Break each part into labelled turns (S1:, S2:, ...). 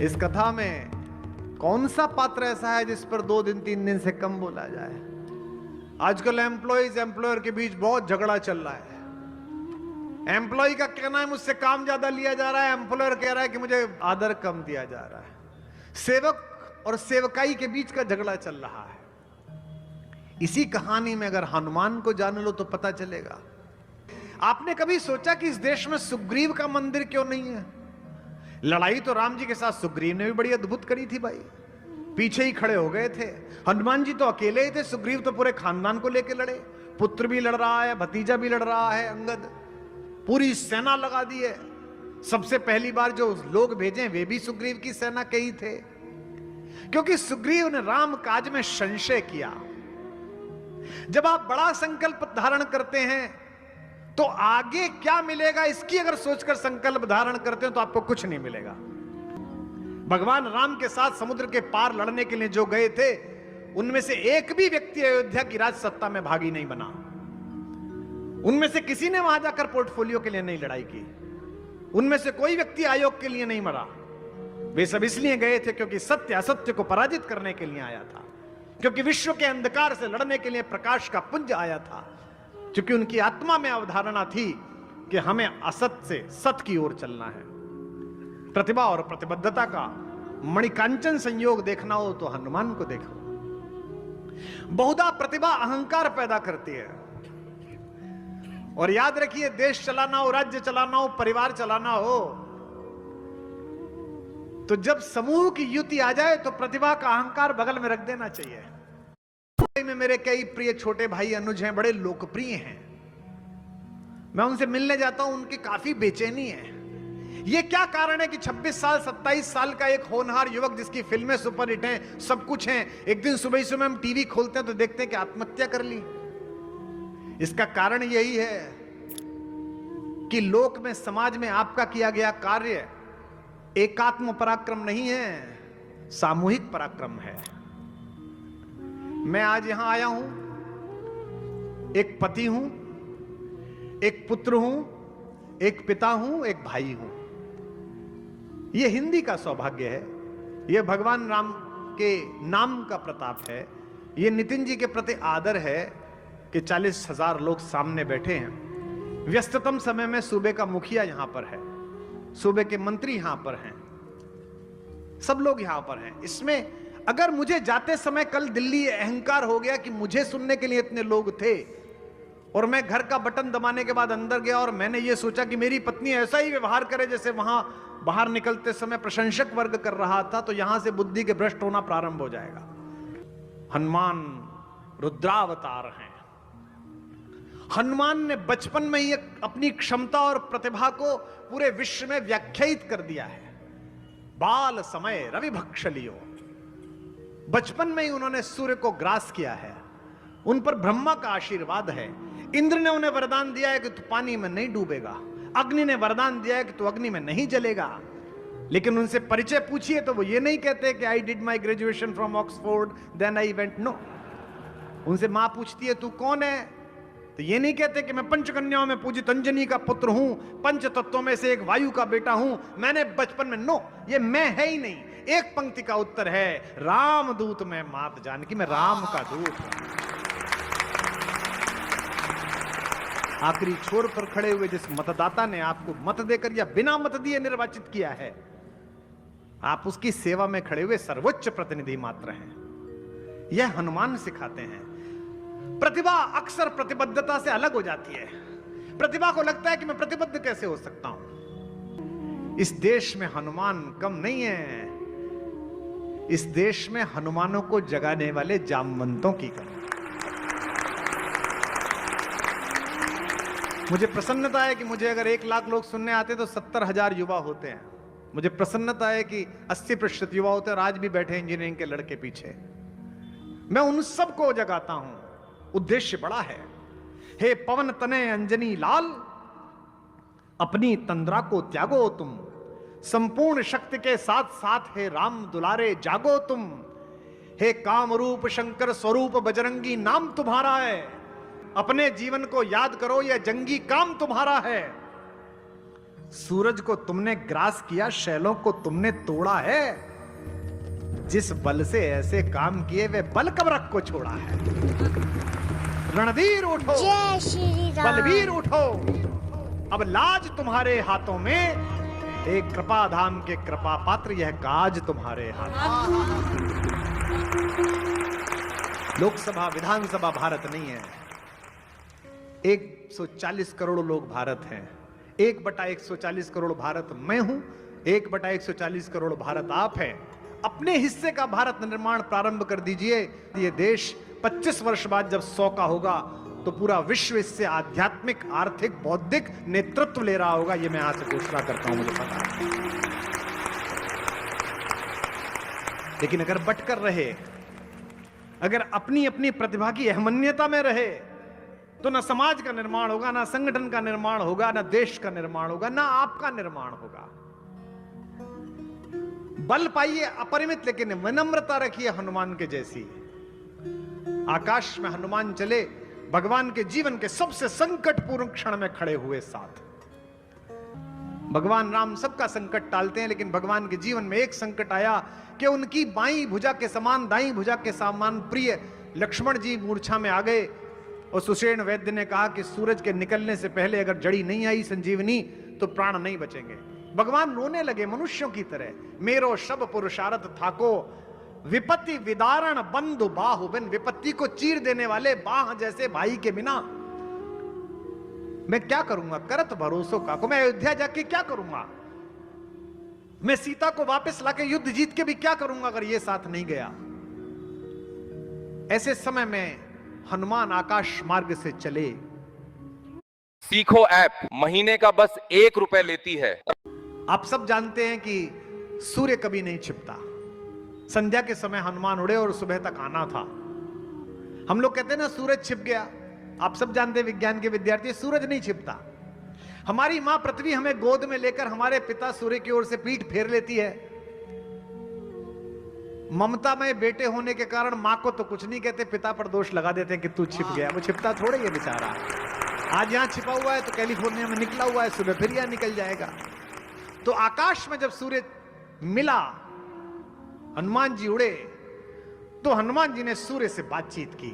S1: इस कथा में कौन सा पात्र ऐसा है जिस पर 2 दिन 3 दिन से कम बोला जाए? आजकल एम्प्लॉइज एम्प्लॉयर के बीच बहुत झगड़ा चल रहा है। एम्प्लॉय का कहना है मुझसे काम ज्यादा लिया जा रहा है, एम्प्लॉयर कह रहा है कि मुझे आदर कम दिया जा रहा है। सेवक और सेवकाई के बीच का झगड़ा चल रहा है। इसी कहानी में अगर हनुमान को जान लो तो पता चलेगा। आपने कभी सोचा कि इस देश में सुग्रीव का मंदिर क्यों नहीं है? लड़ाई तो राम जी के साथ सुग्रीव ने भी बड़ी अद्भुत करी थी भाई, पीछे ही खड़े हो गए थे। हनुमान जी तो अकेले ही थे, सुग्रीव तो पूरे खानदान को लेकर लड़े। पुत्र भी लड़ रहा है, भतीजा भी लड़ रहा है, अंगद पूरी सेना लगा दी है। सबसे पहली बार जो लोग भेजे वे भी सुग्रीव की सेना के ही थे, क्योंकि सुग्रीव ने राम काज में संशय किया। जब आप बड़ा संकल्प धारण करते हैं तो आगे क्या मिलेगा इसकी अगर सोचकर संकल्प धारण करते हैं तो आपको कुछ नहीं मिलेगा। भगवान राम के साथ समुद्र के पार लड़ने के लिए जो गए थे उनमें से एक भी व्यक्ति अयोध्या की राज सत्ता में भागी नहीं बना। उनमें से किसी ने वहां जाकर पोर्टफोलियो के लिए नहीं लड़ाई की। उनमें से कोई व्यक्ति आयोग के लिए नहीं मरा। वे सब इसलिए गए थे क्योंकि सत्य असत्य को पराजित करने के लिए आया था, क्योंकि विश्व के अंधकार से लड़ने के लिए प्रकाश का पुंज आया था, क्योंकि उनकी आत्मा में अवधारणा थी कि हमें असत्य से सत्य की ओर चलना है। प्रतिभा और प्रतिबद्धता का मणिकांचन संयोग देखना हो तो हनुमान को देखो। बहुधा प्रतिभा अहंकार पैदा करती है। और याद रखिए, देश चलाना हो, राज्य चलाना हो, परिवार चलाना हो, तो जब समूह की युति आ जाए तो प्रतिभा का अहंकार बगल में रख देना चाहिए। में मेरे कई प्रिय छोटे भाई अनुज हैं, बड़े लोकप्रिय हैं। मैं उनसे मिलने जाता हूं, उनकी काफी बेचैनी है। ये क्या कारण है कि 26 साल 27 साल का एक होनहार युवक जिसकी फिल्में सुपरहिट हैं, सब कुछ हैं, एक दिन सुबह सुबह हम टीवी खोलते हैं तो देखते हैं कि आत्महत्या कर ली। इसका कारण यही है कि लोक में, समाज में आपका किया गया कार्य एकात्म पराक्रम नहीं है, सामूहिक पराक्रम है। मैं आज यहां आया हूं, एक पति हूं, एक पुत्र हूं, एक पिता हूं, एक भाई हूं। यह हिंदी का सौभाग्य है, यह भगवान राम के नाम का प्रताप है, यह नितिन जी के प्रति आदर है कि 40,000 लोग सामने बैठे हैं। व्यस्ततम समय में सूबे का मुखिया यहां पर है, सूबे के मंत्री यहां पर हैं, सब लोग यहां पर हैं। इसमें अगर मुझे जाते समय कल दिल्ली अहंकार हो गया कि मुझे सुनने के लिए इतने लोग थे और मैं घर का बटन दबाने के बाद अंदर गया और मैंने ये सोचा कि मेरी पत्नी ऐसा ही व्यवहार करे जैसे वहां बाहर निकलते समय प्रशंसक वर्ग कर रहा था, तो यहां से बुद्धि के भ्रष्ट होना प्रारंभ हो जाएगा। हनुमान रुद्रावतार हैं। हनुमान ने बचपन में ही अपनी क्षमता और प्रतिभा को पूरे विश्व में व्याख्यायित कर दिया है। बाल समय रवि भक्ष लियो, बचपन में ही उन्होंने सूर्य को ग्रास किया है। उन पर ब्रह्मा का आशीर्वाद है। इंद्र ने उन्हें वरदान दिया है कि तू पानी में नहीं डूबेगा। अग्नि ने वरदान दिया है कि तू अग्नि में नहीं जलेगा। लेकिन उनसे परिचय पूछिए तो वो ये नहीं कहते कि I did my graduation from Oxford then I went, no. उनसे मां पूछती है तू कौन है, तो ये नहीं कहते कि मैं पंचकन्याओं में पूजित अंजनी का पुत्र हूं, पंच तत्वों में से एक वायु का बेटा हूं, मैंने बचपन में, नो, ये मैं है ही नहीं। एक पंक्ति का उत्तर है, राम दूत मैं मात जानकी, मैं राम का दूत। आखिरी छोर पर खड़े हुए जिस मतदाता ने आपको मत देकर या बिना मत दिए निर्वाचित किया है, आप उसकी सेवा में खड़े हुए सर्वोच्च प्रतिनिधि मात्र हैं। यह हनुमान सिखाते हैं। प्रतिभा अक्सर प्रतिबद्धता से अलग हो जाती है। प्रतिभा को लगता है कि मैं प्रतिबद्ध कैसे हो सकता हूं। इस देश में हनुमान कम नहीं है। इस देश में हनुमानों को जगाने वाले जामवंतों की कमी। मुझे प्रसन्नता है कि मुझे अगर 1 लाख लोग सुनने आते तो 70,000 युवा होते हैं। मुझे प्रसन्नता है कि 80% युवा होते हैं और आज भी बैठे इंजीनियरिंग के लड़के पीछे। मैं उन सबको जगाता हूं। उद्देश्य बड़ा है। हे पवन तनय अंजनी लाल, अपनी तंद्रा को त्यागो तुम, संपूर्ण शक्ति के साथ साथ हे राम दुलारे जागो तुम। हे कामरूप शंकर स्वरूप बजरंगी नाम तुम्हारा है, अपने जीवन को याद करो, यह जंगी काम तुम्हारा है। सूरज को तुमने ग्रास किया, शैलों को तुमने तोड़ा है। जिस बल से ऐसे काम किए वे बल कब को छोड़ा है। रणधीर उठो,
S2: जय श्री राम।
S1: बलवीर उठो, अब लाज तुम्हारे हाथों में, एक कृपा धाम के कृपा पात्र यह काज तुम्हारे हाथ। लोकसभा विधानसभा भारत नहीं है, 140 करोड़ लोग भारत हैं। 1/140 करोड़ भारत मैं हूं, 1/140 करोड़ भारत आप हैं। अपने हिस्से का भारत निर्माण प्रारंभ कर दीजिए। ये देश 25 वर्ष बाद जब 100 का होगा तो पूरा विश्व इससे आध्यात्मिक, आर्थिक, बौद्धिक नेतृत्व ले रहा होगा। ये मैं आज से घोषणा करता हूं, मुझे पता है। लेकिन अगर बटकर रहे, अगर अपनी अपनी प्रतिभा की अहमन्यता में रहे, तो ना समाज का निर्माण होगा, ना संगठन का निर्माण होगा, ना देश का निर्माण होगा, ना आपका निर्माण होगा। बल पाइए अपरिमित, लेकिन विनम्रता रखिए हनुमान के जैसी। आकाश में हनुमान चले, भगवान के जीवन के सबसे संकटपूर्ण क्षण में खड़े हुए साथ। भगवान राम सबका संकट टालते हैं, लेकिन भगवान के जीवन में एक संकट आया कि उनकी बाईं भुजा के समान, दाईं भुजा के समान प्रिय लक्ष्मण जी मूर्छा में आ गए। और सुषेण वैद्य ने कहा कि सूरज के निकलने से पहले अगर जड़ी नहीं आई संजीवनी तो प्राण नहीं बचेंगे। भगवान रोने लगे मनुष्यों की तरह। मेरो शब पुरुषार्थ थाको, विपत्ति विदारण बंधु बाहु बिन। विपत्ति को चीर देने वाले बाह जैसे भाई के बिना मैं क्या करूंगा। करत भरोसों का को, मैं अयोध्या जाके क्या करूंगा। मैं सीता को वापस लाके युद्ध जीत के भी क्या करूंगा अगर ये साथ नहीं गया। ऐसे समय में हनुमान आकाश मार्ग से चले।
S3: सीखो ऐप महीने का बस 1 रुपए लेती है।
S1: आप सब जानते हैं कि सूर्य कभी नहीं छिपता। संध्या के समय हनुमान उड़े और सुबह तक आना था। हम लोग कहते हैं ना सूरज छिप गया। आप सब जानते हैं विज्ञान के विद्यार्थी, सूरज नहीं छिपता। हमारी मां पृथ्वी हमें गोद में लेकर हमारे पिता सूर्य की ओर से पीठ फेर लेती है। ममता में बेटे होने के कारण मां को तो कुछ नहीं कहते, पिता पर दोष लगा देते हैं कि तू छिप गया। वो छिपता थोड़े ही है बेचारा। आज यहां छिपा हुआ है तो कैलिफोर्निया में निकला हुआ है, सुबह फिर यहां निकल जाएगा। तो आकाश में जब सूर्य मिला, हनुमान जी उड़े, तो हनुमान जी ने सूर्य से बातचीत की।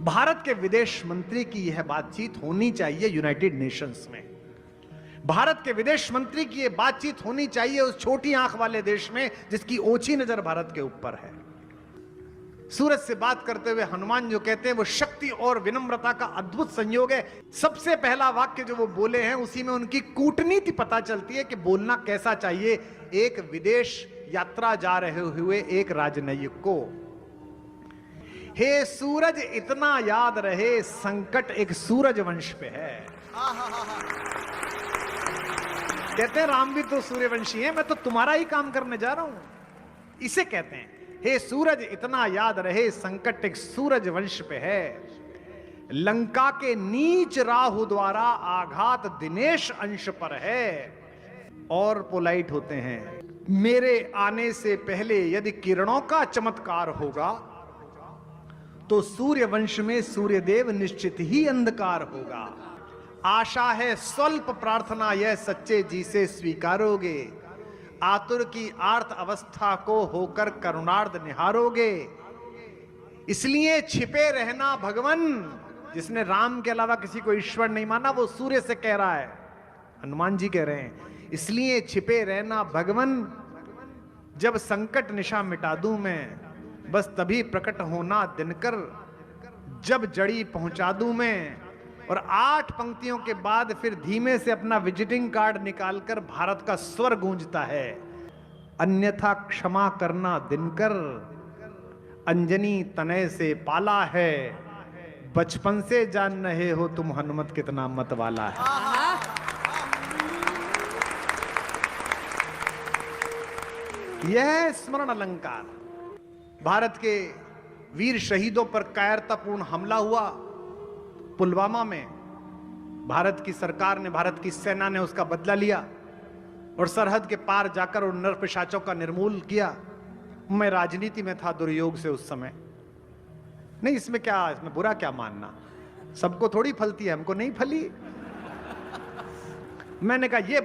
S1: भारत के विदेश मंत्री की यह बातचीत होनी चाहिए यूनाइटेड नेशंस में। भारत के विदेश मंत्री की यह बातचीत होनी चाहिए उस छोटी आंख वाले देश में जिसकी ओछी नजर भारत के ऊपर है। सूरज से बात करते हुए हनुमान जो कहते हैं वो शक्ति और विनम्रता का अद्भुत संयोग है। सबसे पहला वाक्य जो वो बोले हैं उसी में उनकी कूटनीति पता चलती है कि बोलना कैसा चाहिए एक विदेश यात्रा जा रहे हुए एक राजनयिक को। हे सूरज इतना याद रहे, संकट एक सूरज वंश पे है। कहते हैं राम भी तो सूर्यवंशी है, मैं तो तुम्हारा ही काम करने जा रहा हूं। इसे कहते हैं हे सूरज इतना याद रहे, संकट एक सूरज वंश पे है। लंका के नीच राहु द्वारा आघात दिनेश अंश पर है। और पोलाइट होते हैं, मेरे आने से पहले यदि किरणों का चमत्कार होगा तो सूर्य वंश में सूर्यदेव निश्चित ही अंधकार होगा। आशा है स्वल्प प्रार्थना यह सच्चे जी से स्वीकारोगे। आतुर की आर्त अवस्था को होकर करुणार्ध निहारोगे। इसलिए छिपे रहना भगवन। जिसने राम के अलावा किसी को ईश्वर नहीं माना वो सूर्य से कह रहा है। हनुमान जी कह रहे हैं इसलिए छिपे रहना भगवन। जब संकट निशा मिटा दूं मैं, बस तभी प्रकट होना दिनकर। जब जड़ी पहुंचा दूं मैं। और 8 पंक्तियों के बाद फिर धीमे से अपना विजिटिंग कार्ड निकालकर भारत का स्वर गूंजता है। अन्यथा क्षमा करना दिनकर। अंजनी तनय से पाला है। बचपन से जान रहे हो तुम हनुमत कितना मत वाला है। यह स्मरण अलंकार। भारत के वीर शहीदों पर कायरतापूर्ण हमला हुआ पुलवामा में। भारत की सरकार ने, भारत की सेना ने उसका बदला लिया और सरहद के पार जाकर उन नरपिशाचों का निर्मूल किया। मैं राजनीति में था दुर्योग से उस समय। नहीं, इसमें क्या, इसमें बुरा क्या मानना। सबको थोड़ी फलती है, हमको नहीं फली। मैंने कहा ये